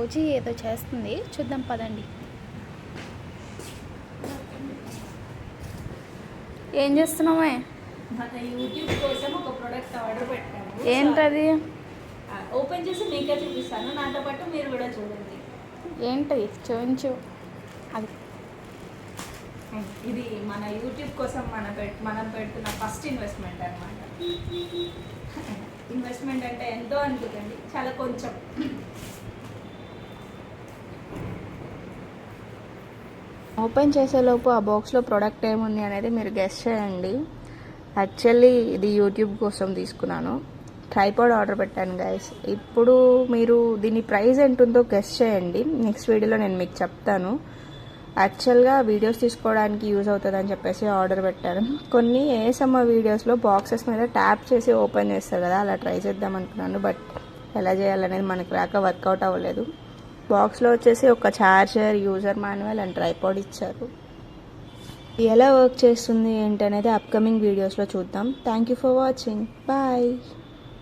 రోజు ఏదో చేస్తుంది, చూద్దాం పదండి. ఏం చేస్తున్నామే? మన యూట్యూబ్ కోసం ఒక ప్రోడక్ట్ ఆర్డర్ పెట్టాము. ఏంటది? ఓపెన్ చేసి మీకే చూపిస్తాను, నాతో పాటు మీరు కూడా చూడండి. ఏంటది? చూపించు. అది ఇది మన యూట్యూబ్ కోసం మనం పెడుతున్న ఫస్ట్ ఇన్వెస్ట్మెంట్ అనమాట. ఇన్వెస్ట్మెంట్ అంటే ఎంతో అనుకోకండి, చాలా కొంచెం. ఓపెన్ చేసేలోపు ఆ బాక్స్లో ప్రోడక్ట్ ఏముంది అనేది మీరు గెస్ చేయండి. యాక్చువల్లీ ఇది యూట్యూబ్ కోసం తీసుకున్నాను. ట్రైపాడ్ ఆర్డర్ పెట్టాను గైస్. ఇప్పుడు మీరు దీని ప్రైస్ ఎంత ఉందో గెస్ చేయండి. నెక్స్ట్ వీడియోలో నేను మీకు చెప్తాను. యాక్చువల్గా వీడియోస్ తీసుకోవడానికి యూజ్ అవుతుందని చెప్పేసి ఆర్డర్ పెట్టాను. కొన్ని ఏఎస్ఎంఆర్ వీడియోస్లో బాక్సెస్ మీద ట్యాప్ చేసి ఓపెన్ చేస్తారు కదా, అలా ట్రై చేద్దాం అనుకున్నాను. బట్ ఎలా చేయాలనేది మనకి రాక వర్కౌట్ అవ్వలేదు. బాక్స్లో వచ్చేసి ఒక charger, user manual and tripod ఇచ్చారు. ఎలా వర్క్ చేస్తుంది ఏంటనేది అప్కమింగ్ వీడియోస్లో చూద్దాం. Thank you for watching. Bye.